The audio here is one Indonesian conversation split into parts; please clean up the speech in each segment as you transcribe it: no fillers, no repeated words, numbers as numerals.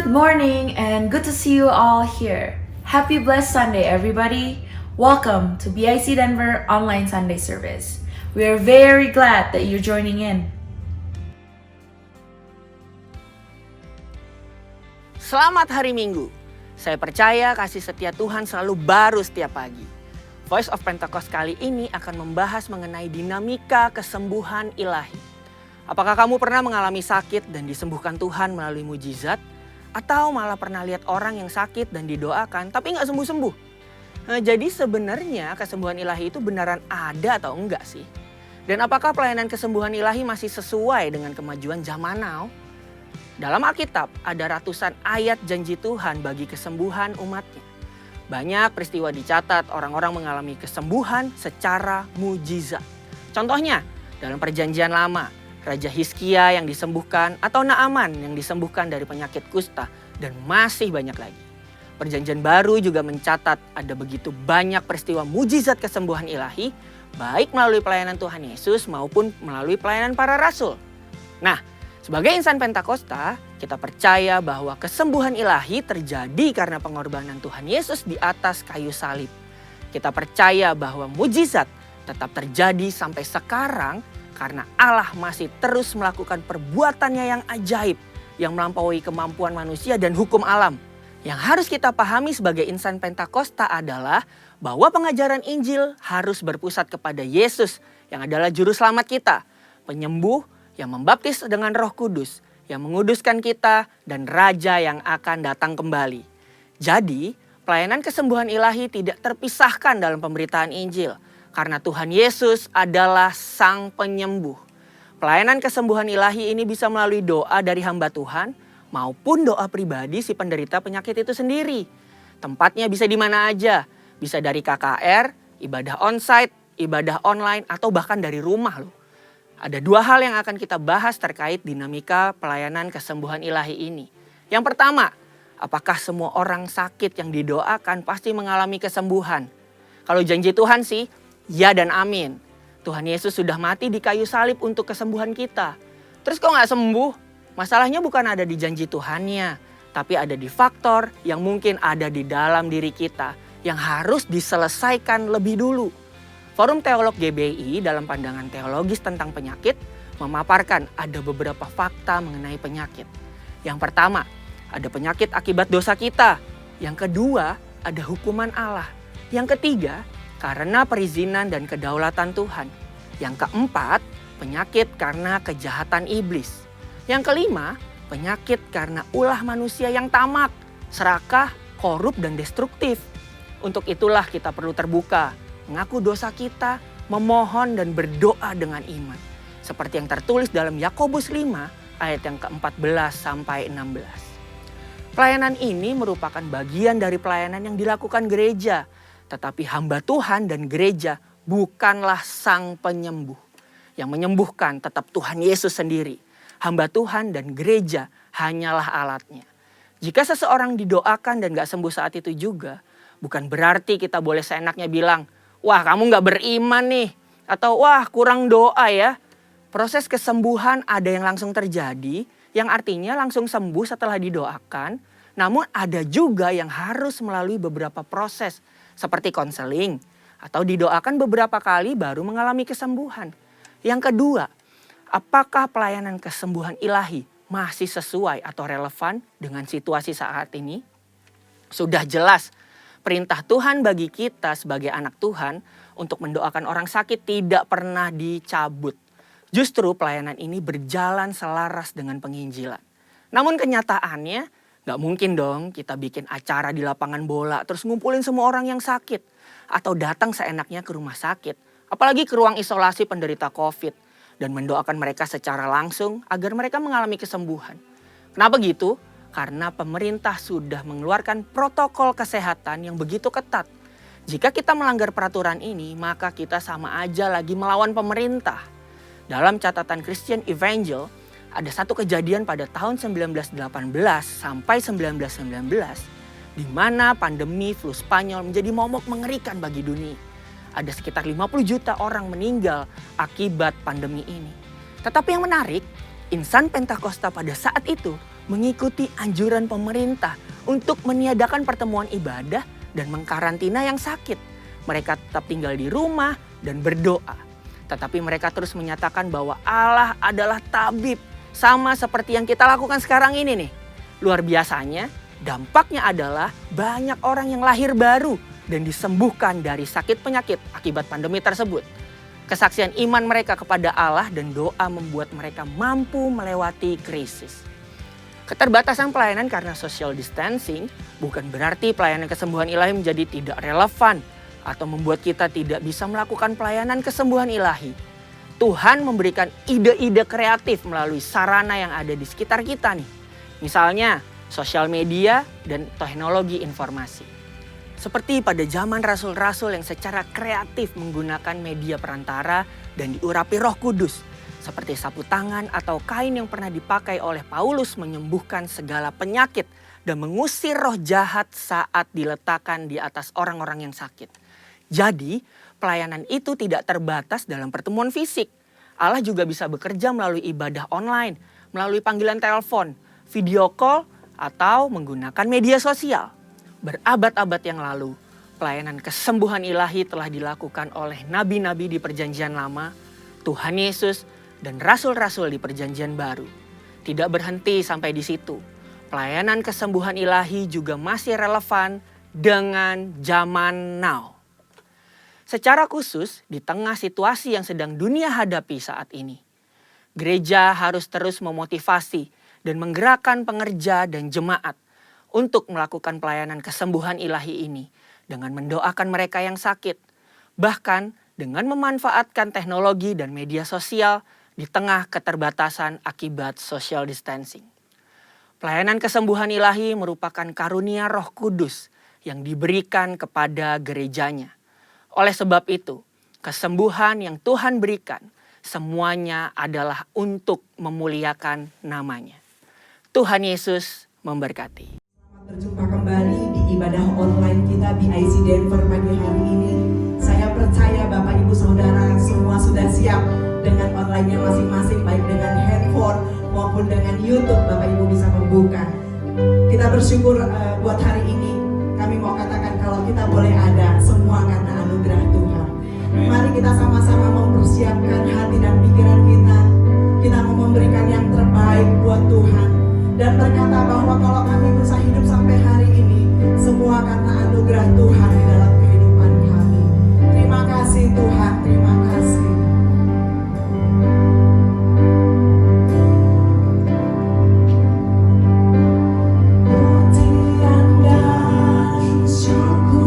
Good morning and good to see you all here. Happy blessed Sunday, everybody. Welcome to BIC Denver Online Sunday Service. We are very glad that you're joining in. Selamat hari Minggu. Saya percaya kasih setia Tuhan selalu baru setiap pagi. Voice of Pentecost kali ini akan membahas mengenai dinamika kesembuhan ilahi. Apakah kamu pernah mengalami sakit dan disembuhkan Tuhan melalui mujizat? Atau malah pernah lihat orang yang sakit dan didoakan tapi nggak sembuh-sembuh? Nah, jadi sebenarnya kesembuhan ilahi itu beneran ada atau enggak sih? Dan apakah pelayanan kesembuhan ilahi masih sesuai dengan kemajuan zaman now? Dalam Alkitab ada ratusan ayat janji Tuhan bagi kesembuhan umatnya. Banyak peristiwa dicatat orang-orang mengalami kesembuhan secara mujizat. Contohnya dalam Perjanjian Lama, Raja Hizkia yang disembuhkan atau Naaman yang disembuhkan dari penyakit kusta dan masih banyak lagi. Perjanjian Baru juga mencatat ada begitu banyak peristiwa mujizat kesembuhan ilahi baik melalui pelayanan Tuhan Yesus maupun melalui pelayanan para rasul. Nah, sebagai insan Pentakosta, kita percaya bahwa kesembuhan ilahi terjadi karena pengorbanan Tuhan Yesus di atas kayu salib. Kita percaya bahwa mujizat tetap terjadi sampai sekarang karena Allah masih terus melakukan perbuatannya yang ajaib yang melampaui kemampuan manusia dan hukum alam. Yang harus kita pahami sebagai insan Pentakosta adalah bahwa pengajaran Injil harus berpusat kepada Yesus yang adalah juru selamat kita, penyembuh yang membaptis dengan Roh Kudus, yang menguduskan kita dan Raja yang akan datang kembali. Jadi, pelayanan kesembuhan ilahi tidak terpisahkan dalam pemberitaan Injil. Karena Tuhan Yesus adalah Sang Penyembuh. Pelayanan kesembuhan ilahi ini bisa melalui doa dari hamba Tuhan maupun doa pribadi si penderita penyakit itu sendiri. Tempatnya bisa di mana aja. Bisa dari KKR, ibadah onsite, ibadah online, atau bahkan dari rumah loh. Ada dua hal yang akan kita bahas terkait dinamika pelayanan kesembuhan ilahi ini. Yang pertama, apakah semua orang sakit yang didoakan pasti mengalami kesembuhan? Kalau janji Tuhan sih, ya dan amin. Tuhan Yesus sudah mati di kayu salib untuk kesembuhan kita. Terus kok gak sembuh? Masalahnya bukan ada di janji Tuhannya, tapi ada di faktor yang mungkin ada di dalam diri kita yang harus diselesaikan lebih dulu. Forum Teolog GBI dalam pandangan teologis tentang penyakit memaparkan ada beberapa fakta mengenai penyakit. Yang pertama, ada penyakit akibat dosa kita. Yang kedua, ada hukuman Allah. Yang ketiga, karena perizinan dan kedaulatan Tuhan. Yang keempat, penyakit karena kejahatan iblis. Yang kelima, penyakit karena ulah manusia yang tamak, serakah, korup, dan destruktif. Untuk itulah kita perlu terbuka, mengaku dosa kita, memohon dan berdoa dengan iman. Seperti yang tertulis dalam Yakobus 5 ayat yang ke-14 sampai 16. Pelayanan ini merupakan bagian dari pelayanan yang dilakukan gereja. Tetapi hamba Tuhan dan gereja bukanlah Sang Penyembuh. Yang menyembuhkan tetap Tuhan Yesus sendiri. Hamba Tuhan dan gereja hanyalah alatnya. Jika seseorang didoakan dan gak sembuh saat itu juga, bukan berarti kita boleh seenaknya bilang, wah kamu gak beriman nih. Atau wah kurang doa ya. Proses kesembuhan ada yang langsung terjadi, yang artinya langsung sembuh setelah didoakan. Namun ada juga yang harus melalui beberapa proses, seperti konseling atau didoakan beberapa kali baru mengalami kesembuhan. Yang kedua, apakah pelayanan kesembuhan ilahi masih sesuai atau relevan dengan situasi saat ini? Sudah jelas, perintah Tuhan bagi kita sebagai anak Tuhan untuk mendoakan orang sakit tidak pernah dicabut. Justru pelayanan ini berjalan selaras dengan penginjilan. Namun kenyataannya, gak mungkin dong kita bikin acara di lapangan bola terus ngumpulin semua orang yang sakit. Atau datang seenaknya ke rumah sakit. Apalagi ke ruang isolasi penderita COVID. Dan mendoakan mereka secara langsung agar mereka mengalami kesembuhan. Kenapa gitu? Karena pemerintah sudah mengeluarkan protokol kesehatan yang begitu ketat. Jika kita melanggar peraturan ini, maka kita sama aja lagi melawan pemerintah. Dalam catatan Christian Evangel, ada satu kejadian pada tahun 1918 sampai 1919 di mana pandemi flu Spanyol menjadi momok mengerikan bagi dunia. Ada sekitar 50 juta orang meninggal akibat pandemi ini. Tetapi yang menarik, insan Pentakosta pada saat itu mengikuti anjuran pemerintah untuk meniadakan pertemuan ibadah dan mengkarantina yang sakit. Mereka tetap tinggal di rumah dan berdoa. Tetapi mereka terus menyatakan bahwa Allah adalah tabib, sama seperti yang kita lakukan sekarang ini nih. Luar biasanya, dampaknya adalah banyak orang yang lahir baru dan disembuhkan dari sakit penyakit akibat pandemi tersebut. Kesaksian iman mereka kepada Allah dan doa membuat mereka mampu melewati krisis. Keterbatasan pelayanan karena social distancing bukan berarti pelayanan kesembuhan ilahi menjadi tidak relevan atau membuat kita tidak bisa melakukan pelayanan kesembuhan ilahi. Tuhan memberikan ide-ide kreatif melalui sarana yang ada di sekitar kita nih. Misalnya sosial media dan teknologi informasi. Seperti pada zaman rasul-rasul yang secara kreatif menggunakan media perantara dan diurapi Roh Kudus. Seperti sapu tangan atau kain yang pernah dipakai oleh Paulus menyembuhkan segala penyakit dan mengusir roh jahat saat diletakkan di atas orang-orang yang sakit. Jadi, pelayanan itu tidak terbatas dalam pertemuan fisik. Allah juga bisa bekerja melalui ibadah online, melalui panggilan telepon, video call, atau menggunakan media sosial. Berabad-abad yang lalu, pelayanan kesembuhan ilahi telah dilakukan oleh nabi-nabi di Perjanjian Lama, Tuhan Yesus, dan rasul-rasul di Perjanjian Baru. Tidak berhenti sampai di situ. Pelayanan kesembuhan ilahi juga masih relevan dengan zaman now. Secara khusus di tengah situasi yang sedang dunia hadapi saat ini, gereja harus terus memotivasi dan menggerakkan pengerja dan jemaat untuk melakukan pelayanan kesembuhan ilahi ini dengan mendoakan mereka yang sakit, bahkan dengan memanfaatkan teknologi dan media sosial di tengah keterbatasan akibat social distancing. Pelayanan kesembuhan ilahi merupakan karunia Roh Kudus yang diberikan kepada gerejanya. Oleh sebab itu, kesembuhan yang Tuhan berikan semuanya adalah untuk memuliakan namanya. Tuhan Yesus memberkati. Berjumpa kembali di ibadah online kita BIC Denver pagi hari ini. Saya percaya Bapak Ibu Saudara semua sudah siap dengan online-nya masing-masing, baik dengan handphone maupun dengan YouTube. Bapak Ibu bisa membuka. Kita bersyukur buat hari ini. Kami mau katakan kalau kita boleh ada semua karena anugerah Tuhan. Mari kita sama-sama mempersiapkan hati dan pikiran kita. Kita mau memberikan yang terbaik buat Tuhan. Dan berkata bahwa kalau kami bisa hidup sampai hari ini, semua karena anugerah Tuhan di dalam kehidupan kami. Terima kasih Tuhan, terima kasih. Dengan rendah hati, bersembahkan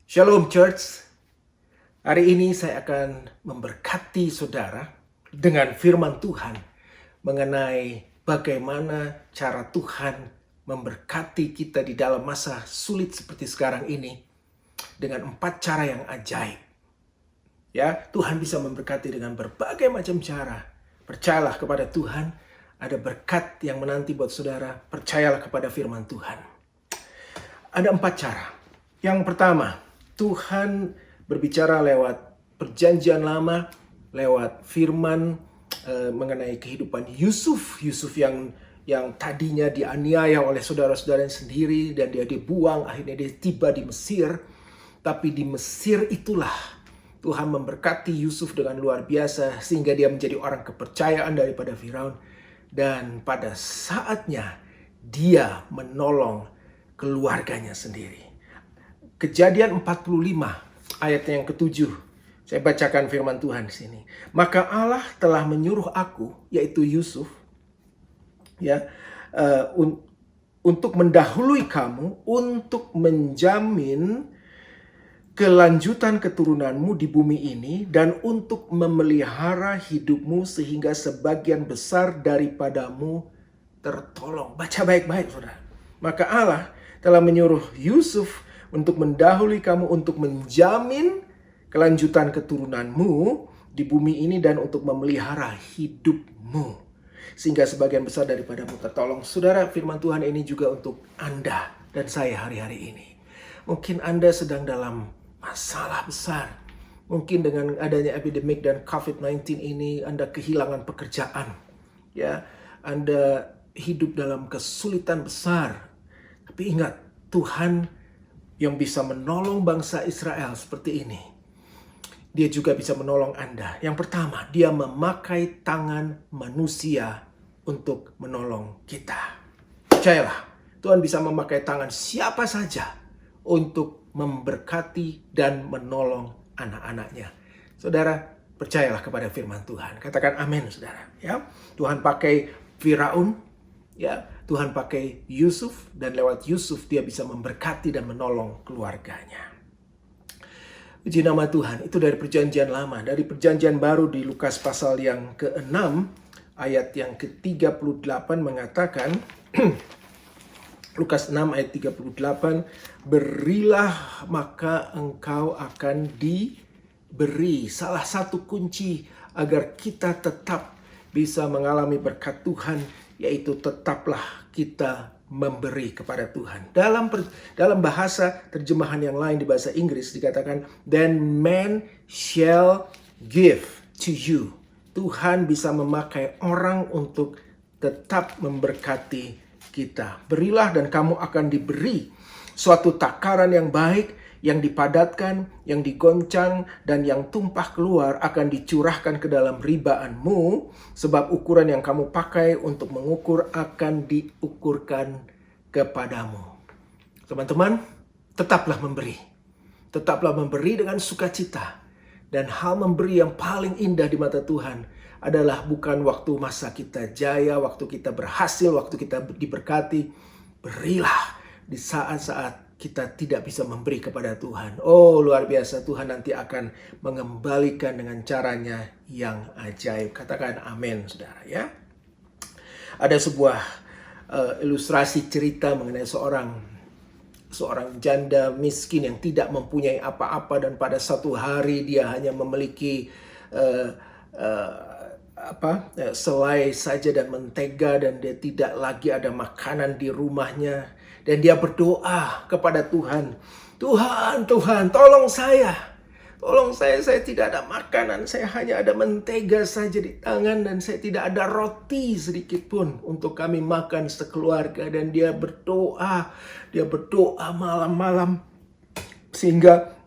Shalom Church. Hari ini saya akan memberkati saudara dengan firman Tuhan mengenai bagaimana cara Tuhan memberkati kita di dalam masa sulit seperti sekarang ini dengan 4 cara yang ajaib. Ya, Tuhan bisa memberkati dengan berbagai macam cara. Percayalah kepada Tuhan, ada berkat yang menanti buat saudara. Percayalah kepada firman Tuhan. Ada 4 cara. Yang pertama, Tuhan berbicara lewat perjanjian lama, lewat firman mengenai kehidupan Yusuf yang tadinya dianiaya oleh saudara-saudaranya sendiri dan dia dibuang, akhirnya dia tiba di Mesir. Tapi di Mesir itulah Tuhan memberkati Yusuf dengan luar biasa sehingga dia menjadi orang kepercayaan daripada Firaun, dan pada saatnya dia menolong keluarganya sendiri. Kejadian 45 ayat yang ke-7. Saya bacakan firman Tuhan di sini. Maka Allah telah menyuruh aku, yaitu Yusuf, untuk mendahului kamu, untuk menjamin kelanjutan keturunanmu di bumi ini, dan untuk memelihara hidupmu sehingga sebagian besar daripadamu tertolong. Baca baik-baik, saudara. Maka Allah telah menyuruh Yusuf untuk mendahului kamu, untuk menjamin kelanjutan keturunanmu di bumi ini, dan untuk memelihara hidupmu sehingga sebagian besar daripadamu tertolong. Saudara, firman Tuhan ini juga untuk Anda dan saya hari-hari ini. Mungkin Anda sedang dalam masalah besar. Mungkin dengan adanya epidemik dan COVID-19 ini Anda kehilangan pekerjaan. Ya, Anda hidup dalam kesulitan besar. Tapi ingat, Tuhan yang bisa menolong bangsa Israel seperti ini, Dia juga bisa menolong Anda. Yang pertama, Dia memakai tangan manusia untuk menolong kita. Percayalah, Tuhan bisa memakai tangan siapa saja untuk memberkati dan menolong anak-anaknya. Saudara, percayalah kepada firman Tuhan. Katakan amin, saudara. Ya, Tuhan pakai Firaun, ya, Tuhan pakai Yusuf, dan lewat Yusuf dia bisa memberkati dan menolong keluarganya. Puji nama Tuhan. Itu dari perjanjian lama. Dari perjanjian baru di Lukas pasal yang ke-6 ayat yang ke-38 mengatakan Lukas 6 ayat 38, berilah maka engkau akan diberi. Salah satu kunci agar kita tetap bisa mengalami berkat Tuhan, yaitu tetaplah kita memberi kepada Tuhan. Dalam bahasa terjemahan yang lain di bahasa Inggris dikatakan, then man shall give to you. Tuhan bisa memakai orang untuk tetap memberkati kita. Berilah dan kamu akan diberi. Suatu takaran yang baik, yang dipadatkan, yang digoncang, dan yang tumpah keluar akan dicurahkan ke dalam ribaanmu, sebab ukuran yang kamu pakai untuk mengukur akan diukurkan kepadamu. Teman-teman, tetaplah memberi. Tetaplah memberi dengan sukacita. Dan hal memberi yang paling indah di mata Tuhan adalah bukan waktu masa kita jaya, waktu kita berhasil, waktu kita diberkati. Berilah di saat-saat kita tidak bisa memberi kepada Tuhan. Oh, luar biasa, Tuhan nanti akan mengembalikan dengan caranya yang ajaib. Katakan amin, saudara, ya. Ada sebuah ilustrasi cerita mengenai seorang janda miskin yang tidak mempunyai apa-apa, dan pada satu hari dia hanya memiliki selai saja dan mentega, dan dia tidak lagi ada makanan di rumahnya. Dan dia berdoa kepada Tuhan, Tuhan, tolong saya, saya tidak ada makanan, saya hanya ada mentega saja di tangan, dan saya tidak ada roti sedikit pun untuk kami makan sekeluarga. Dan dia berdoa malam-malam, sehingga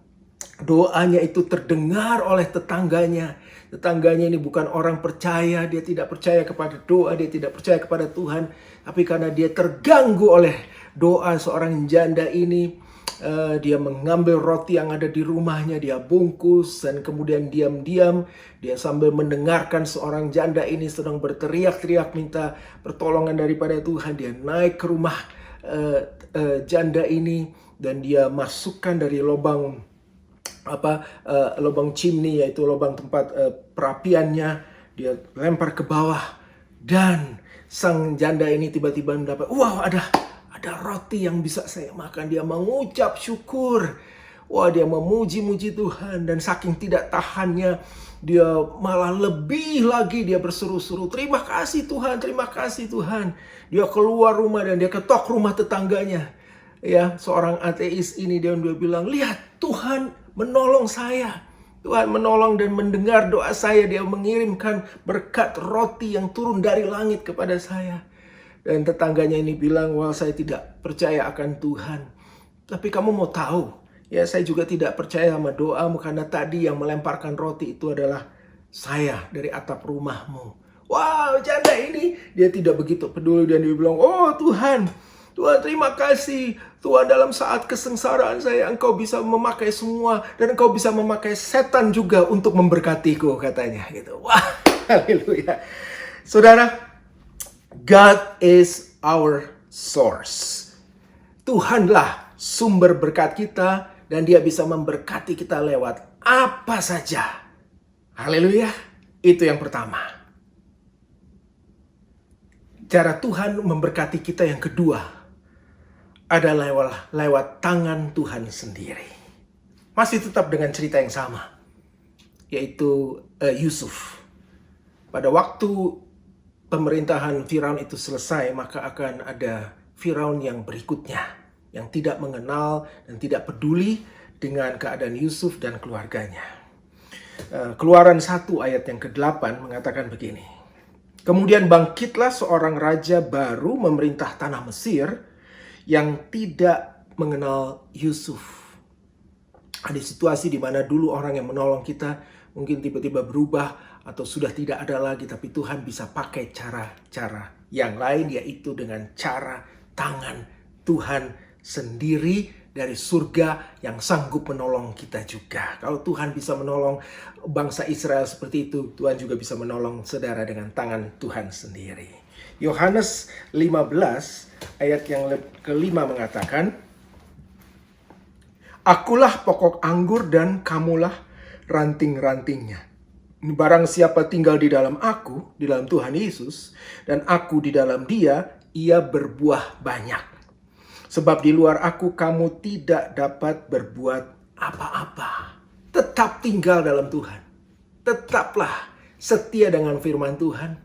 doanya itu terdengar oleh tetangganya. Tetangganya ini bukan orang percaya, dia tidak percaya kepada doa, dia tidak percaya kepada Tuhan. Tapi karena dia terganggu oleh doa seorang janda ini, dia mengambil roti yang ada di rumahnya, dia bungkus, dan kemudian diam-diam dia sambil mendengarkan seorang janda ini sedang berteriak-teriak minta pertolongan daripada Tuhan. Dia naik ke rumah janda ini, dan dia masukkan dari lubang lubang chimney, yaitu lubang tempat perapiannya, dia lempar ke bawah, dan sang janda ini tiba-tiba mendapat, wow, ada roti yang bisa saya makan. Dia mengucap syukur. Wah, dia memuji-muji Tuhan, dan saking tidak tahannya, dia malah lebih lagi, dia berseru-seru, terima kasih Tuhan, terima kasih Tuhan. Dia keluar rumah dan dia ketok rumah tetangganya. Ya, seorang ateis ini dia bilang, lihat, Tuhan menolong saya. Tuhan menolong dan mendengar doa saya. Dia mengirimkan berkat roti yang turun dari langit kepada saya. Dan tetangganya ini bilang, wah, saya tidak percaya akan Tuhan. Tapi kamu mau tahu, ya, saya juga tidak percaya sama doamu, karena tadi yang melemparkan roti itu adalah saya dari atap rumahmu. Wow, janda ini dia tidak begitu peduli, dan dia bilang, oh Tuhan, terima kasih. Tuhan, dalam saat kesengsaraan saya, Engkau bisa memakai semua, dan Engkau bisa memakai setan juga untuk memberkatiku, katanya gitu. Wah, haleluya. Saudara, God is our source. Tuhanlah sumber berkat kita, dan Dia bisa memberkati kita lewat apa saja. Haleluya. Itu yang pertama. Cara Tuhan memberkati kita yang kedua adalah lewat tangan Tuhan sendiri. Masih tetap dengan cerita yang sama, yaitu Yusuf. Pada waktu pemerintahan Firaun itu selesai, maka akan ada Firaun yang berikutnya, yang tidak mengenal dan tidak peduli dengan keadaan Yusuf dan keluarganya. Keluaran 1 ayat yang ke-8 mengatakan begini. Kemudian bangkitlah seorang raja baru memerintah tanah Mesir yang tidak mengenal Yusuf. Ada situasi di mana dulu orang yang menolong kita mungkin tiba-tiba berubah atau sudah tidak ada lagi, tapi Tuhan bisa pakai cara-cara yang lain, yaitu dengan cara tangan Tuhan sendiri dari surga yang sanggup menolong kita juga. Kalau Tuhan bisa menolong bangsa Israel seperti itu, Tuhan juga bisa menolong saudara dengan tangan Tuhan sendiri. Yohanes 15 ayat yang kelima mengatakan, Akulah pokok anggur dan kamulah ranting-rantingnya. Barang siapa tinggal di dalam aku, di dalam Tuhan Yesus, dan aku di dalam dia, ia berbuah banyak. Sebab di luar aku kamu tidak dapat berbuat apa-apa. Tetap tinggal dalam Tuhan. Tetaplah setia dengan firman Tuhan.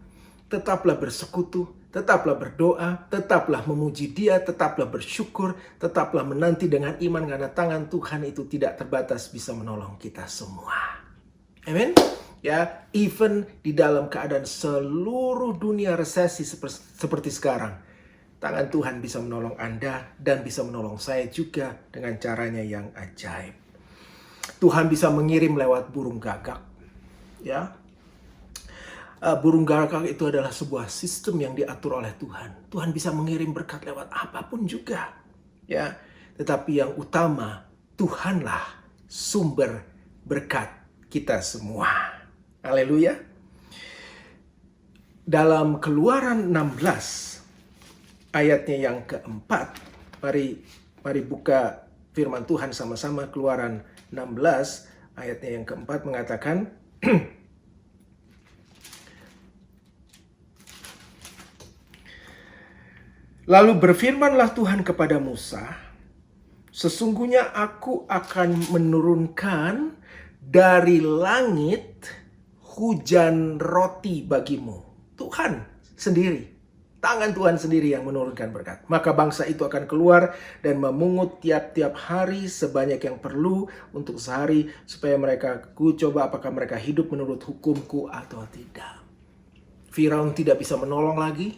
Tetaplah bersekutu, tetaplah berdoa, tetaplah memuji Dia, tetaplah bersyukur, tetaplah menanti dengan iman, karena tangan Tuhan itu tidak terbatas, bisa menolong kita semua. Amin. Ya, even di dalam keadaan seluruh dunia resesi seperti sekarang, tangan Tuhan bisa menolong Anda dan bisa menolong saya juga dengan caranya yang ajaib. Tuhan bisa mengirim lewat burung gagak. Ya. Burung gagak itu adalah sebuah sistem yang diatur oleh Tuhan. Tuhan bisa mengirim berkat lewat apapun juga. Ya, tetapi yang utama, Tuhanlah sumber berkat kita semua. Haleluya. Dalam Keluaran 16 ayatnya yang keempat, mari buka firman Tuhan sama-sama. Keluaran 16 ayatnya yang keempat mengatakan, Lalu berfirmanlah Tuhan kepada Musa, sesungguhnya aku akan menurunkan dari langit hujan roti bagimu. Tuhan sendiri, tangan Tuhan sendiri yang menurunkan berkat. Maka bangsa itu akan keluar dan memungut tiap-tiap hari sebanyak yang perlu untuk sehari, supaya mereka, ku coba apakah mereka hidup menurut hukumku atau tidak. Firaun tidak bisa menolong lagi.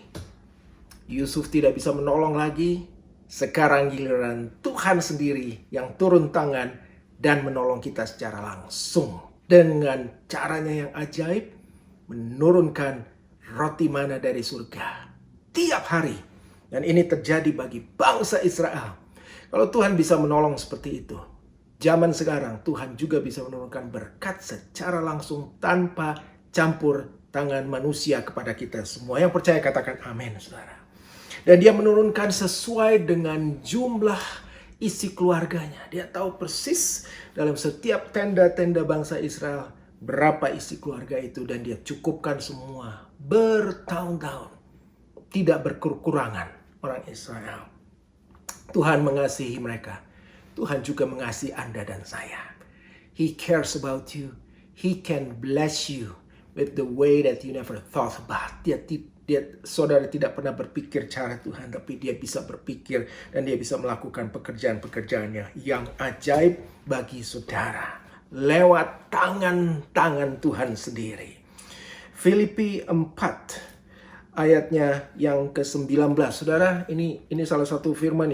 Yusuf tidak bisa menolong lagi. Sekarang giliran Tuhan sendiri yang turun tangan dan menolong kita secara langsung. Dengan caranya yang ajaib, menurunkan roti mana dari surga tiap hari. Dan ini terjadi bagi bangsa Israel. Kalau Tuhan bisa menolong seperti itu, zaman sekarang Tuhan juga bisa menurunkan berkat secara langsung tanpa campur tangan manusia kepada kita semua. Yang percaya katakan amin, saudara. Dan Dia menurunkan sesuai dengan jumlah isi keluarganya. Dia tahu persis dalam setiap tenda-tenda bangsa Israel berapa isi keluarga itu, dan dia cukupkan semua bertahun-tahun. Tidak berkekurangan orang Israel. Tuhan mengasihi mereka. Tuhan juga mengasihi Anda dan saya. He cares about you. He can bless you with the way that you never thought about. Saudara tidak pernah berpikir cara Tuhan, tapi dia bisa berpikir dan dia bisa melakukan pekerjaan-pekerjaannya yang ajaib bagi saudara lewat tangan-tangan Tuhan sendiri. Filipi 4 ayatnya yang ke-19. Saudara, ini salah satu firman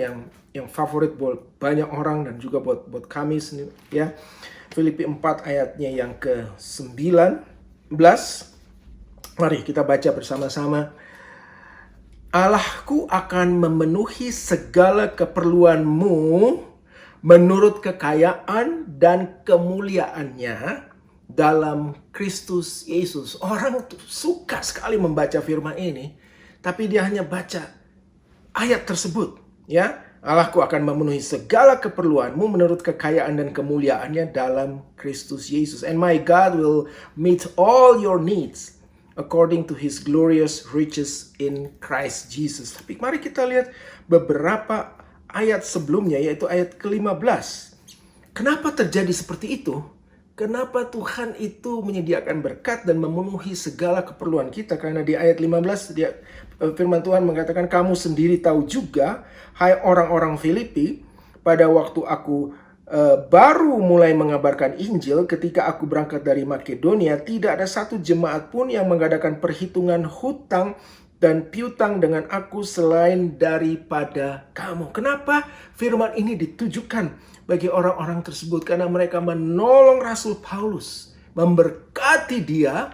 yang favorit buat banyak orang dan juga buat kami sendiri, ya. Filipi 4 ayatnya yang ke-19. Mari kita baca bersama-sama. Allahku akan memenuhi segala keperluanmu menurut kekayaan dan kemuliaannya dalam Kristus Yesus. Orang suka sekali membaca firman ini, tapi dia hanya baca ayat tersebut, ya. Allahku akan memenuhi segala keperluanmu menurut kekayaan dan kemuliaannya dalam Kristus Yesus. And my God will meet all your needs according to His glorious riches in Christ Jesus. Tapi mari kita lihat beberapa ayat sebelumnya, yaitu ayat ke-15. Kenapa terjadi seperti itu? Kenapa Tuhan itu menyediakan berkat dan memenuhi segala keperluan kita? Karena di ayat 15 firman Tuhan mengatakan, kamu sendiri tahu juga, hai orang-orang Filipi, pada waktu aku baru mulai mengabarkan Injil, ketika aku berangkat dari Makedonia, tidak ada satu jemaat pun yang mengadakan perhitungan hutang dan piutang dengan aku selain daripada kamu. Kenapa firman ini ditujukan bagi orang-orang tersebut? Karena mereka menolong Rasul Paulus, memberkati dia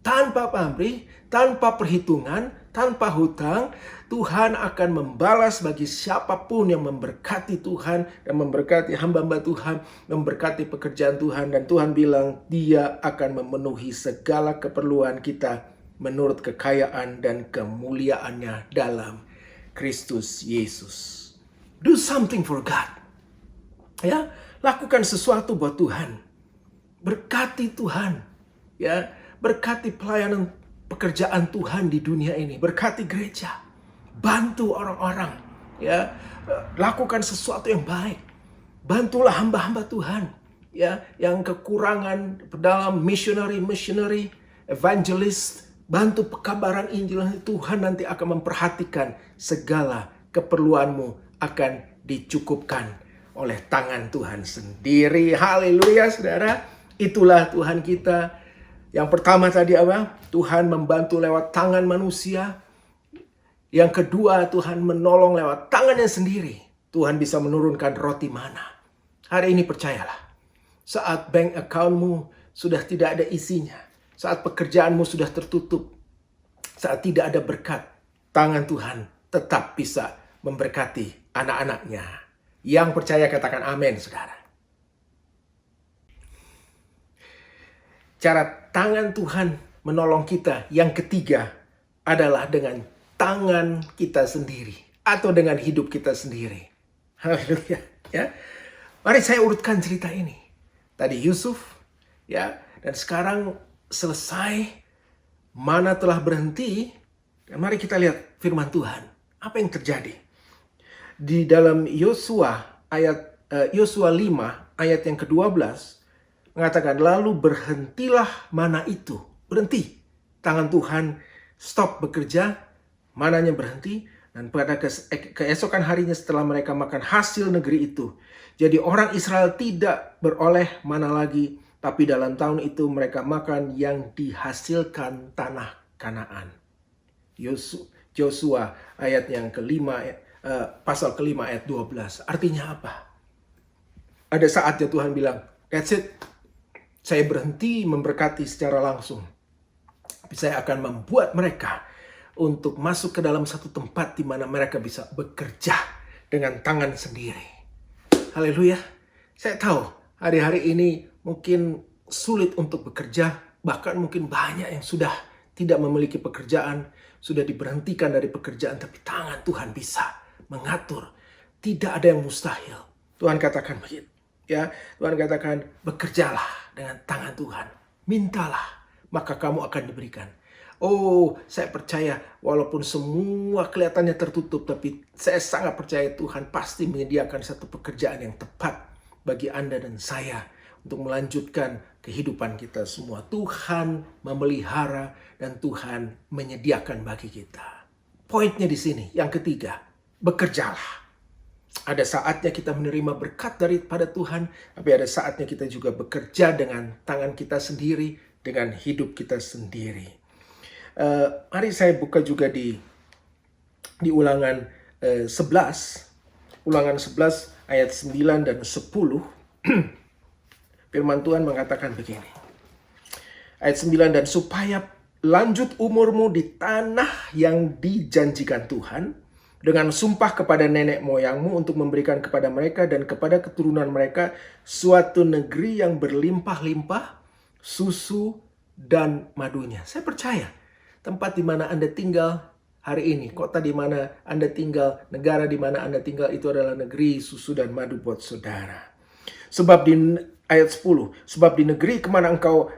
tanpa pamrih, tanpa perhitungan, tanpa hutang. Tuhan akan membalas bagi siapapun yang memberkati Tuhan dan memberkati hamba-hamba Tuhan, memberkati pekerjaan Tuhan. Dan Tuhan bilang dia akan memenuhi segala keperluan kita menurut kekayaan dan kemuliaannya dalam Kristus Yesus. Do something for God. Ya, lakukan sesuatu buat Tuhan. Berkati Tuhan. Ya, berkati pelayanan pekerjaan Tuhan di dunia ini. Berkati gereja. Bantu orang-orang, ya. Lakukan sesuatu yang baik. Bantulah hamba-hamba Tuhan, ya, yang kekurangan dalam missionary, evangelist. Bantu pekabaran Injil. Tuhan nanti akan memperhatikan segala keperluanmu akan dicukupkan oleh tangan Tuhan sendiri. Haleluya, saudara. Itulah Tuhan kita. Yang pertama tadi apa? Tuhan membantu lewat tangan manusia. Yang kedua, Tuhan menolong lewat tangannya sendiri. Tuhan bisa menurunkan roti mana. Hari ini percayalah, saat bank accountmu sudah tidak ada isinya, saat pekerjaanmu sudah tertutup, saat tidak ada berkat, tangan Tuhan tetap bisa memberkati anak-anaknya. Yang percaya katakan amin, saudara. Cara tangan Tuhan menolong kita yang ketiga adalah dengan tangan kita sendiri atau dengan hidup kita sendiri. Haleluya, ya. Mari saya urutkan cerita ini. Tadi Yusuf, ya, dan sekarang selesai, mana telah berhenti. Dan mari kita lihat firman Tuhan. Apa yang terjadi? Di dalam Yosua 5 ayat yang ke-12 mengatakan, lalu berhentilah mana itu. Berhenti. Tangan Tuhan stop bekerja. Mananya berhenti, dan pada keesokan harinya setelah mereka makan hasil negeri itu. Jadi orang Israel tidak beroleh mana lagi, tapi dalam tahun itu mereka makan yang dihasilkan tanah Kanaan. Yosua ayat yang kelima, pasal kelima ayat 12. Artinya apa? Ada saatnya Tuhan bilang, that's it. Saya berhenti memberkati secara langsung. Tapi saya akan membuat mereka untuk masuk ke dalam satu tempat di mana mereka bisa bekerja dengan tangan sendiri. Haleluya. Saya tahu hari-hari ini mungkin sulit untuk bekerja. Bahkan mungkin banyak yang sudah tidak memiliki pekerjaan. Sudah diberhentikan dari pekerjaan. Tapi tangan Tuhan bisa mengatur Tidak ada yang mustahil. Tuhan katakan begitu. Ya, Tuhan katakan, bekerjalah dengan tangan Tuhan. Mintalah, maka kamu akan diberikan. Oh, saya percaya walaupun semua kelihatannya tertutup, tapi saya sangat percaya Tuhan pasti menyediakan satu pekerjaan yang tepat bagi Anda dan saya untuk melanjutkan kehidupan kita semua. Tuhan memelihara dan Tuhan menyediakan bagi kita. Poinnya di sini, yang ketiga, bekerjalah. Ada saatnya kita menerima berkat daripada Tuhan, tapi ada saatnya kita juga bekerja dengan tangan kita sendiri, dengan hidup kita sendiri. Mari saya buka juga di Ulangan 11. Ulangan 11 ayat 9 dan 10. Firman Tuhan mengatakan begini. Ayat 9, dan supaya lanjut umurmu di tanah yang dijanjikan Tuhan, dengan sumpah kepada nenek moyangmu untuk memberikan kepada mereka dan kepada keturunan mereka suatu negeri yang berlimpah-limpah susu dan madunya. Saya percaya tempat di mana Anda tinggal hari ini, kota di mana Anda tinggal, negara di mana Anda tinggal, itu adalah negeri susu dan madu buat saudara. Sebab di ayat 10, sebab di negeri kemana engkau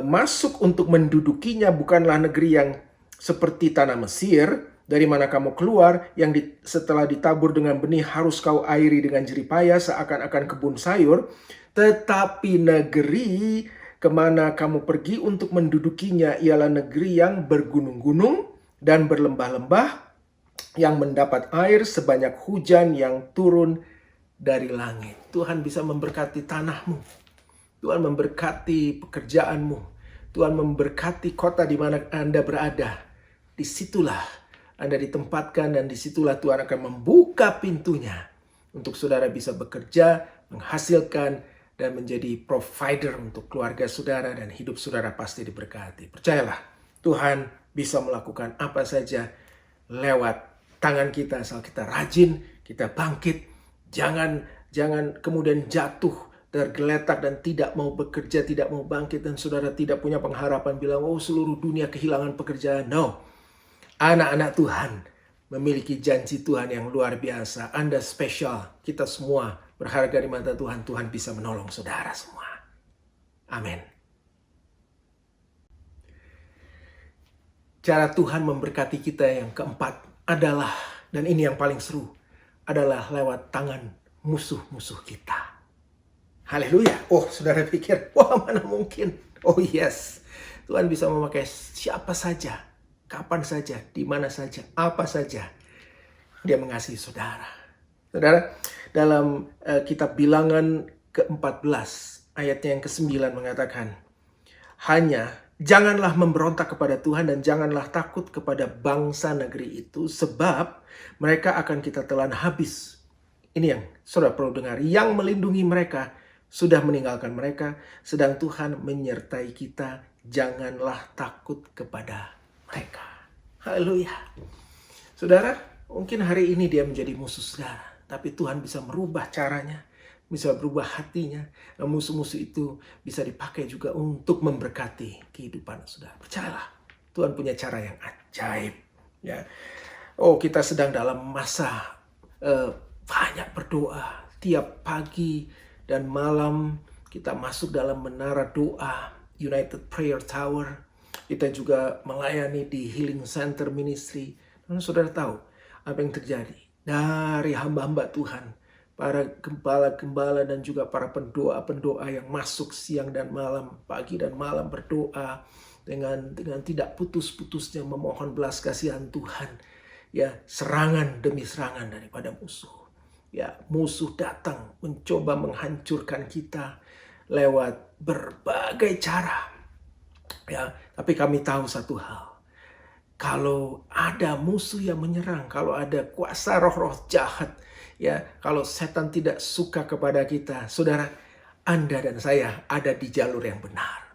masuk untuk mendudukinya bukanlah negeri yang seperti tanah Mesir, dari mana kamu keluar, yang setelah ditabur dengan benih harus kau airi dengan jeripaya seakan-akan kebun sayur, tetapi negeri kemana kamu pergi untuk mendudukinya ialah negeri yang bergunung-gunung dan berlembah-lembah, yang mendapat air sebanyak hujan yang turun dari langit. Tuhan bisa memberkati tanahmu. Tuhan memberkati pekerjaanmu. Tuhan memberkati kota di mana Anda berada. Disitulah Anda ditempatkan dan disitulah Tuhan akan membuka pintunya untuk saudara bisa bekerja, menghasilkan, dan menjadi provider untuk keluarga saudara, dan hidup saudara pasti diberkati. Percayalah, Tuhan bisa melakukan apa saja lewat tangan kita asal kita rajin, kita bangkit. Jangan kemudian jatuh, tergeletak dan tidak mau bekerja, tidak mau bangkit, dan saudara tidak punya pengharapan bilang, oh seluruh dunia kehilangan pekerjaan. No. Anak-anak Tuhan memiliki janji Tuhan yang luar biasa. Anda spesial, kita semua berharga di mata Tuhan. Tuhan bisa menolong saudara semua. Amin. Cara Tuhan memberkati kita yang keempat adalah, dan ini yang paling seru, adalah lewat tangan musuh-musuh kita. Haleluya. Oh, saudara pikir, wah mana mungkin. Oh yes, Tuhan bisa memakai siapa saja, kapan saja, di mana saja, apa saja. Dia mengasihi saudara. Saudara, dalam kitab Bilangan ke-14, ayatnya yang ke-9 mengatakan, hanya janganlah memberontak kepada Tuhan dan janganlah takut kepada bangsa negeri itu, sebab mereka akan kita telan habis. Ini yang saudara perlu dengar. Yang melindungi mereka sudah meninggalkan mereka, sedang Tuhan menyertai kita. Janganlah takut kepada mereka. Haleluya. Saudara, mungkin hari ini dia menjadi musuh saudara, tapi Tuhan bisa merubah caranya, bisa berubah hatinya. Dan musuh-musuh itu bisa dipakai juga untuk memberkati kehidupan saudara. Percayalah, Tuhan punya cara yang ajaib. Ya. Oh, kita sedang dalam masa banyak berdoa. Tiap pagi dan malam kita masuk dalam menara doa United Prayer Tower. Kita juga melayani di Healing Center Ministry. Dan saudara tahu apa yang terjadi dari hamba-hamba Tuhan, para gembala-gembala dan juga para pendoa-pendoa yang masuk siang dan malam, pagi dan malam berdoa dengan tidak putus-putusnya memohon belas kasihan Tuhan. Ya, serangan demi serangan daripada musuh. Ya, musuh datang mencoba menghancurkan kita lewat berbagai cara. Ya, tapi kami tahu satu hal. Kalau ada musuh yang menyerang, kalau ada kuasa roh-roh jahat, ya, kalau setan tidak suka kepada kita, saudara, Anda dan saya ada di jalur yang benar.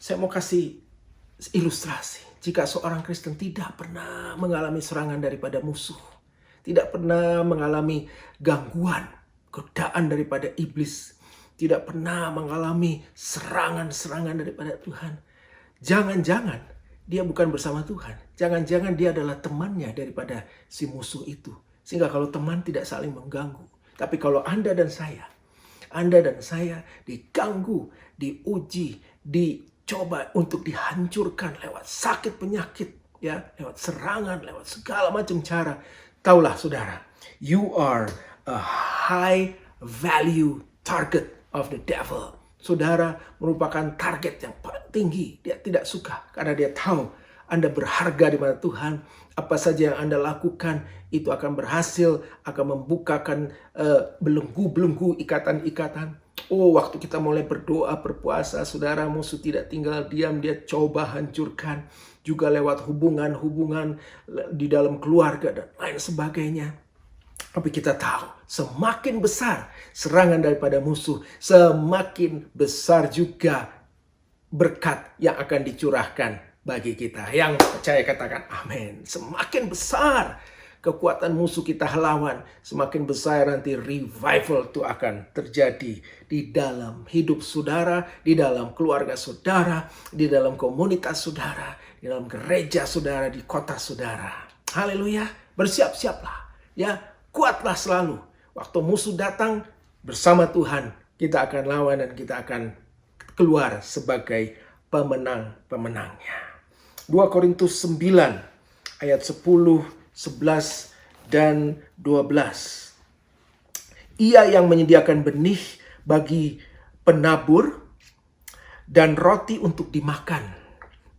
Saya mau kasih ilustrasi. Jika seorang Kristen tidak pernah mengalami serangan daripada musuh, tidak pernah mengalami gangguan, godaan daripada iblis, tidak pernah mengalami serangan-serangan daripada Tuhan, jangan-jangan dia bukan bersama Tuhan. Jangan-jangan dia adalah temannya daripada si musuh itu. Sehingga kalau teman tidak saling mengganggu. Tapi kalau Anda dan saya diganggu, diuji, dicoba untuk dihancurkan lewat sakit penyakit, ya, lewat serangan, lewat segala macam cara. Taulah saudara, you are a high value target of the devil. Saudara merupakan target yang paling tinggi. Dia tidak suka karena dia tahu Anda berharga di mata Tuhan. Apa saja yang Anda lakukan itu akan berhasil, akan membukakan belenggu-belenggu, ikatan-ikatan. Oh, waktu kita mulai berdoa, berpuasa, saudara, musuh tidak tinggal diam, dia coba hancurkan. Juga lewat hubungan-hubungan di dalam keluarga dan lain sebagainya. Tapi kita tahu, semakin besar serangan daripada musuh, semakin besar juga berkat yang akan dicurahkan bagi kita. Yang percaya katakan amin. Semakin besar kekuatan musuh kita lawan, semakin besar nanti revival itu akan terjadi di dalam hidup saudara, di dalam keluarga saudara, di dalam komunitas saudara, di dalam gereja saudara, di kota saudara. Haleluya. Bersiap-siaplah, ya. Kuatlah selalu. Waktu musuh datang, bersama Tuhan kita akan lawan dan kita akan keluar sebagai pemenang-pemenangnya. 2 Korintus 9 ayat 10, 11 dan 12. Ia yang menyediakan benih bagi penabur dan roti untuk dimakan.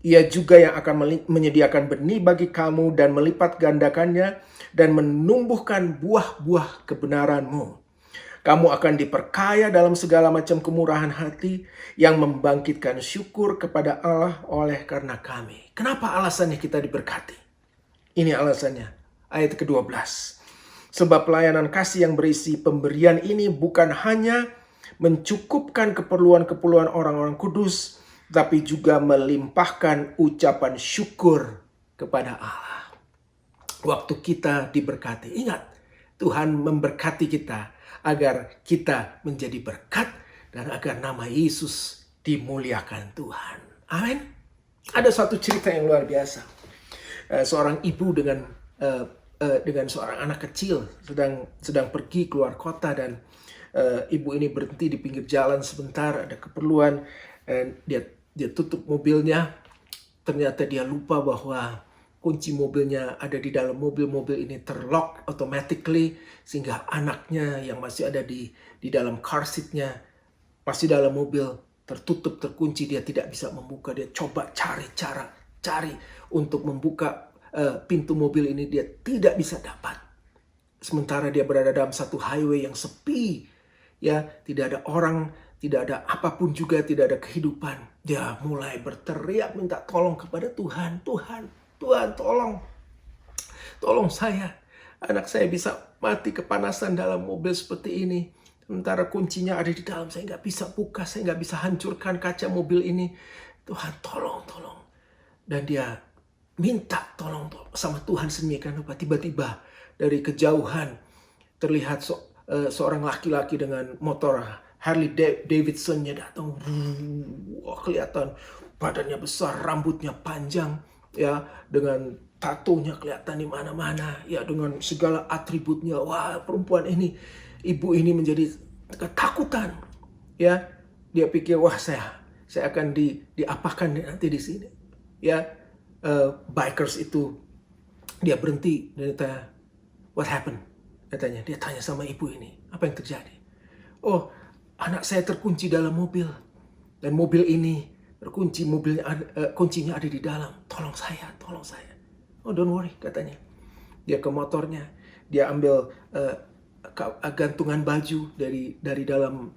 Ia juga yang akan menyediakan benih bagi kamu dan melipat gandakannya dan menumbuhkan buah-buah kebenaranmu. Kamu akan diperkaya dalam segala macam kemurahan hati yang membangkitkan syukur kepada Allah oleh karena kami. Kenapa alasannya kita diberkati? Ini alasannya, ayat ke-12. Sebab pelayanan kasih yang berisi pemberian ini bukan hanya mencukupkan keperluan-keperluan orang-orang kudus, tapi juga melimpahkan ucapan syukur kepada Allah. Waktu kita diberkati, ingat, Tuhan memberkati kita agar kita menjadi berkat dan agar nama Yesus dimuliakan Tuhan. Amin. Ada suatu cerita yang luar biasa. Seorang ibu dengan seorang anak kecil sedang pergi keluar kota dan ibu ini berhenti di pinggir jalan sebentar, ada keperluan, dan dia tutup mobilnya. Ternyata dia lupa bahwa kunci mobilnya ada di dalam mobil ini terlock automatically, sehingga anaknya yang masih ada di dalam car seatnya, masih dalam mobil, tertutup, terkunci, dia tidak bisa membuka. Dia coba cari untuk membuka pintu mobil ini, dia tidak bisa dapat. Sementara dia berada dalam satu highway yang sepi, ya, tidak ada orang, tidak ada apapun juga, tidak ada kehidupan. Dia mulai berteriak minta tolong kepada Tuhan. Tuhan, tolong saya. Anak saya bisa mati kepanasan dalam mobil seperti ini. Sementara kuncinya ada di dalam, saya nggak bisa buka, saya nggak bisa hancurkan kaca mobil ini. Tuhan, tolong. Dan dia minta tolong sama Tuhan sedemikian rupa. Tiba-tiba dari kejauhan terlihat seorang laki-laki dengan motor Harley Davidson-nya datang. Wah, kelihatan badannya besar, rambutnya panjang, ya, dengan tatonya kelihatan di mana-mana, ya, dengan segala atributnya. Wah, perempuan ini, ibu ini menjadi ketakutan, ya. Dia pikir, wah, saya akan diapakan nanti di sini, ya. Bikers itu, dia berhenti dan ditanya, what happened? Katanya, dia tanya sama ibu ini, apa yang terjadi? Oh, anak saya terkunci dalam mobil dan mobil ini terkunci, kuncinya ada di dalam. Tolong saya. Oh, don't worry, katanya. Dia ke motornya, dia ambil gantungan baju dari dalam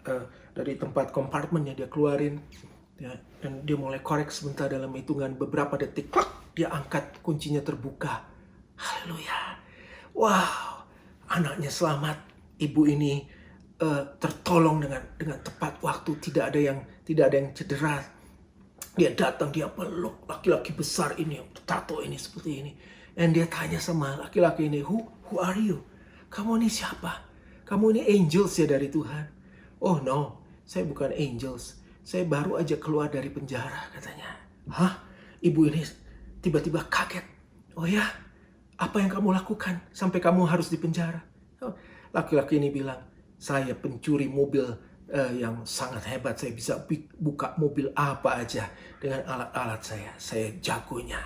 dari tempat kompartemennya, dia keluarin, ya, dan dia mulai korek sebentar. Dalam hitungan beberapa detik, klak, dia angkat, kuncinya terbuka. Haleluya. Wow, anaknya selamat. Ibu ini tertolong dengan tepat waktu, tidak ada yang cedera. Dia datang, dia peluk laki-laki besar ini, tato ini, seperti ini. Dan dia tanya sama laki-laki ini, who are you? Kamu ini siapa? Kamu ini angels ya dari Tuhan? Oh no, saya bukan angels. Saya baru aja keluar dari penjara, katanya. Hah? Ibu ini tiba-tiba kaget. Oh ya? Apa yang kamu lakukan sampai kamu harus dipenjara? Laki-laki ini bilang, saya pencuri mobil yang sangat hebat. Saya bisa buka mobil apa aja dengan alat-alat saya. Saya jagonya.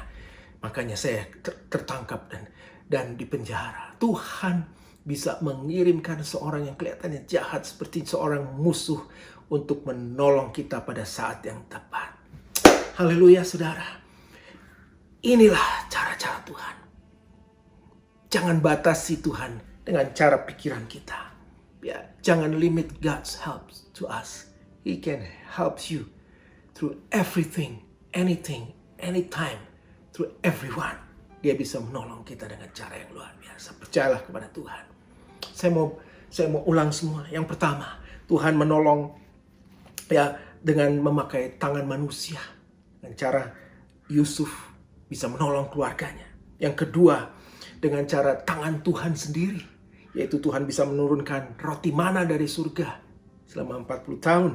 Makanya saya tertangkap dan dipenjara. Tuhan bisa mengirimkan seorang yang kelihatannya jahat seperti seorang musuh untuk menolong kita pada saat yang tepat. Haleluya, saudara. Inilah cara-cara Tuhan. Jangan batasi Tuhan dengan cara pikiran kita. Ya, jangan limit God's help to us. He can help you through everything, anything, anytime, through everyone. Dia bisa menolong kita dengan cara yang luar biasa. Percayalah kepada Tuhan. Saya mau ulang semua. Yang pertama, Tuhan menolong ya dengan memakai tangan manusia. Dengan cara Yusuf bisa menolong keluarganya. Yang kedua, dengan cara tangan Tuhan sendiri, yaitu Tuhan bisa menurunkan roti mana dari surga selama 40 tahun.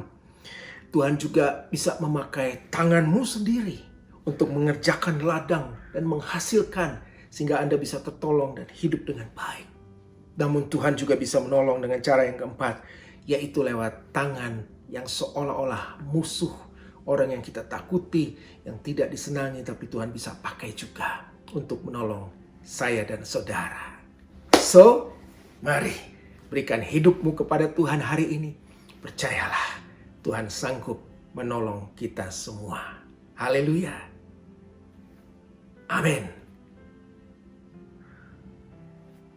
Tuhan juga bisa memakai tanganmu sendiri untuk mengerjakan ladang dan menghasilkan sehingga Anda bisa tertolong dan hidup dengan baik. Namun Tuhan juga bisa menolong dengan cara yang keempat, yaitu lewat tangan yang seolah-olah musuh, orang yang kita takuti, yang tidak disenangi, tapi Tuhan bisa pakai juga untuk menolong saya dan saudara. So, mari berikan hidupmu kepada Tuhan hari ini. Percayalah, Tuhan sanggup menolong kita semua. Haleluya. Amin.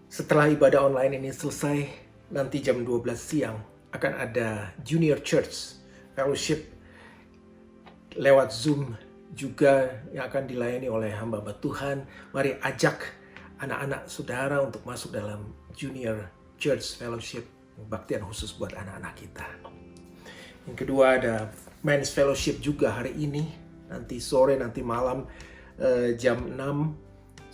Setelah ibadah online ini selesai, nanti jam 12 siang akan ada Junior Church Fellowship lewat Zoom juga yang akan dilayani oleh hamba-hamba Tuhan. Mari ajak anak-anak saudara untuk masuk dalam Junior Church Fellowship, kebaktian khusus buat anak-anak kita. Yang kedua ada Men's Fellowship juga hari ini, nanti sore, nanti malam jam 6.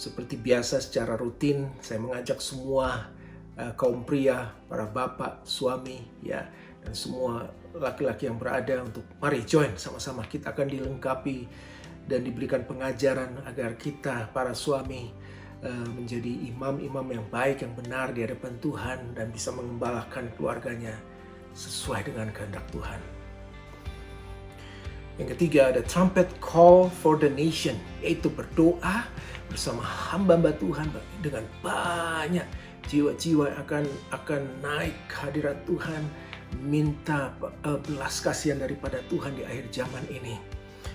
Seperti biasa secara rutin saya mengajak semua kaum pria, para bapak, suami, ya, dan semua laki-laki yang berada untuk mari join sama-sama. Kita akan dilengkapi dan diberikan pengajaran agar kita para suami menjadi imam-imam yang baik, yang benar di hadapan Tuhan dan bisa mengembalakan keluarganya sesuai dengan kehendak Tuhan. Yang ketiga ada Trumpet Call for the Nation, yaitu berdoa bersama hamba-hamba Tuhan dengan banyak jiwa-jiwa yang akan naik hadirat Tuhan, minta belas kasihan daripada Tuhan di akhir zaman ini.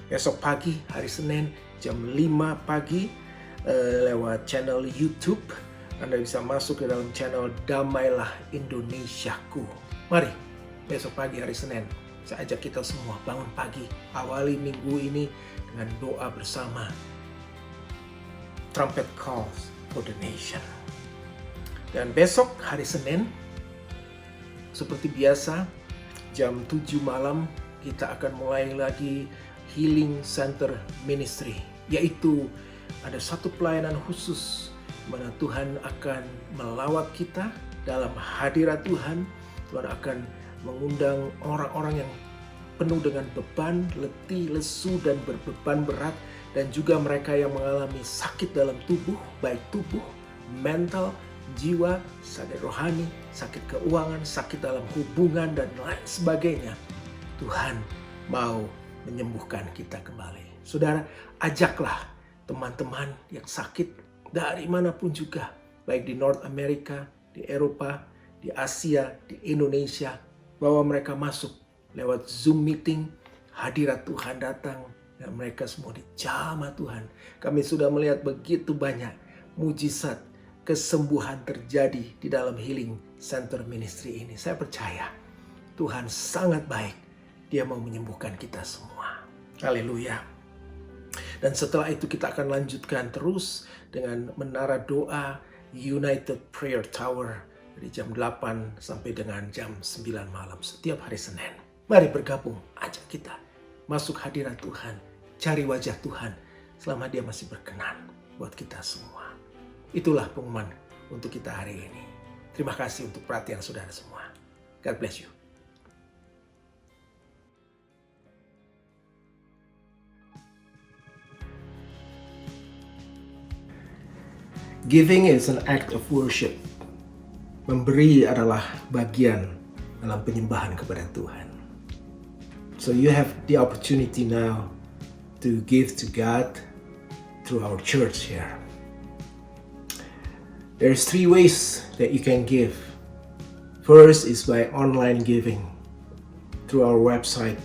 Besok pagi hari Senin jam 5 pagi lewat channel YouTube Anda bisa masuk ke dalam channel Damailah Indonesiaku. Mari besok pagi hari Senin saya ajak kita semua bangun pagi, awali minggu ini dengan doa bersama. Trumpet Calls for the Nation. Dan besok hari Senin seperti biasa jam 7 malam kita akan mulai lagi Healing Center Ministry, yaitu ada satu pelayanan khusus mana Tuhan akan melawat kita dalam hadirat Tuhan. Tuhan akan mengundang orang-orang yang penuh dengan beban, letih, lesu, dan berbeban berat, dan juga mereka yang mengalami sakit dalam tubuh, baik tubuh, mental, jiwa, sakit rohani, sakit keuangan, sakit dalam hubungan, dan lain sebagainya. Tuhan mau menyembuhkan kita kembali. Saudara, ajaklah teman-teman yang sakit dari manapun juga, baik di North America, di Eropa, di Asia, di Indonesia, bahwa mereka masuk lewat Zoom meeting, hadirat Tuhan datang, dan mereka semua dijamah Tuhan. Kami sudah melihat begitu banyak mujizat, kesembuhan terjadi di dalam Healing Center Ministry ini. Saya percaya Tuhan sangat baik. Dia mau menyembuhkan kita semua. Haleluya. Dan setelah itu kita akan lanjutkan terus dengan menara doa United Prayer Tower dari jam 8 sampai dengan jam 9 malam setiap hari Senin. Mari bergabung, ajak kita masuk hadirat Tuhan, cari wajah Tuhan selama Dia masih berkenan buat kita semua. Itulah pengumuman untuk kita hari ini. Terima kasih untuk perhatian saudara semua. God bless you. Giving is an act of worship. Memberi adalah bagian dalam penyembahan kepada Tuhan. So you have the opportunity now to give to God through our church here. There's 3 ways that you can give. First is by online giving through our website.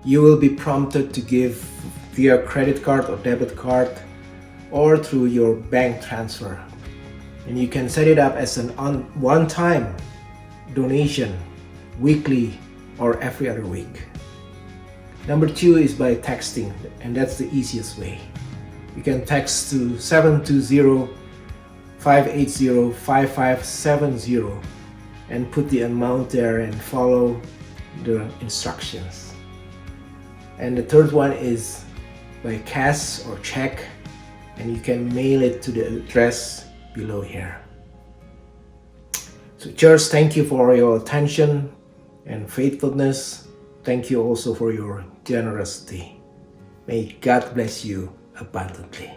You will be prompted to give via credit card or debit card or through your bank transfer. And you can set it up as an one-time donation, weekly or every other week. Number 2 is by texting, and that's the easiest way. You can text to 720-580-5570 and put the amount there and follow the instructions. And the third one is by cash or check, and you can mail it to the address below here. So church, thank you for your attention and faithfulness. Thank you also for your generosity. May God bless you abundantly.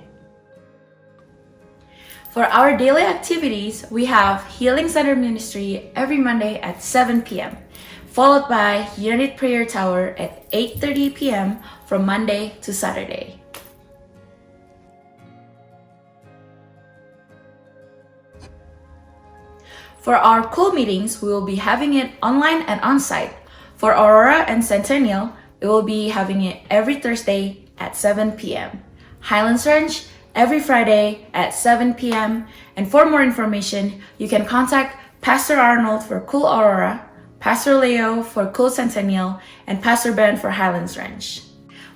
For our daily activities, we have Healing Center Ministry every Monday at 7 p.m., followed by Unit Prayer Tower at 8:30 p.m. from Monday to Saturday. For our cool meetings, we will be having it online and on-site. For Aurora and Centennial, we will be having it every Thursday at 7 p.m. Highlands Ranch every Friday at 7 p.m. And for more information, you can contact Pastor Arnold for Cool Aurora, Pastor Leo for Cool Centennial, and Pastor Ben for Highlands Ranch.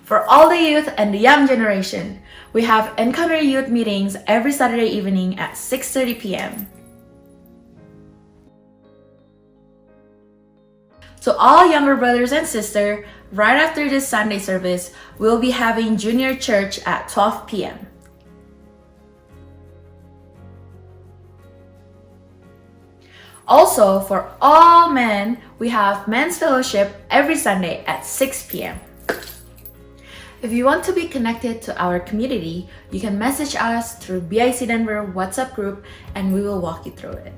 For all the youth and the young generation, we have Encounter Youth meetings every Saturday evening at 6:30 p.m. To all younger brothers and sisters, right after this Sunday service, we'll be having junior church at 12 p.m. Also, for all men, we have men's fellowship every Sunday at 6 p.m. If you want to be connected to our community, you can message us through BIC Denver WhatsApp group and we will walk you through it.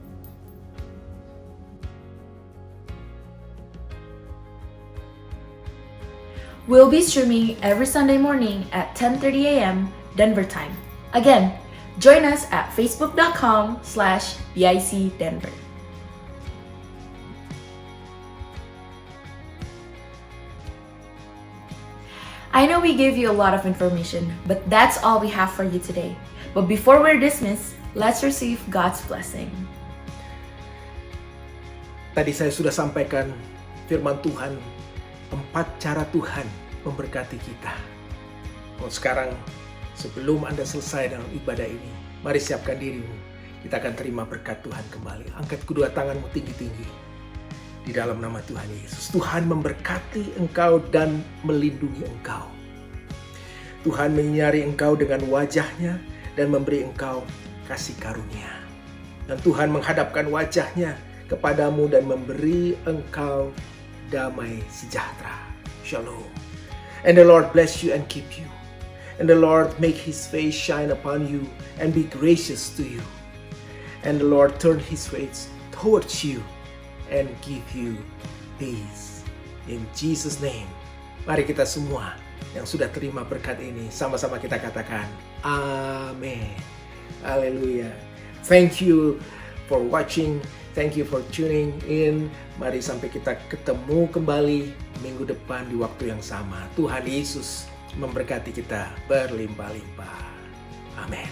We'll be streaming every Sunday morning at 10:30 a.m. Denver time. Again, join us at facebook.com/BIC Denver. I know we gave you a lot of information, but that's all we have for you today. But before we're dismissed, let's receive God's blessing. Tadi saya sudah sampaikan firman Tuhan, 4 cara Tuhan memberkati kita. Sekarang, sebelum Anda selesai dalam ibadah ini, mari siapkan dirimu. Kita akan terima berkat Tuhan kembali. Angkat kedua tanganmu tinggi-tinggi. Di dalam nama Tuhan Yesus, Tuhan memberkati engkau dan melindungi engkau. Tuhan menyinari engkau dengan wajahnya dan memberi engkau kasih karunia. Dan Tuhan menghadapkan wajahnya kepadamu dan memberi engkau damai sejahtera. Shalom. And the Lord bless you and keep you. And the Lord make His face shine upon you and be gracious to you. And the Lord turn His face towards you and give you peace. In Jesus' name. Mari kita semua yang sudah terima berkat ini, sama-sama kita katakan, Amin. Haleluya. Thank you for watching. Thank you for tuning in. Mari sampai kita ketemu kembali minggu depan di waktu yang sama. Tuhan Yesus memberkati kita berlimpah-limpah. Amin.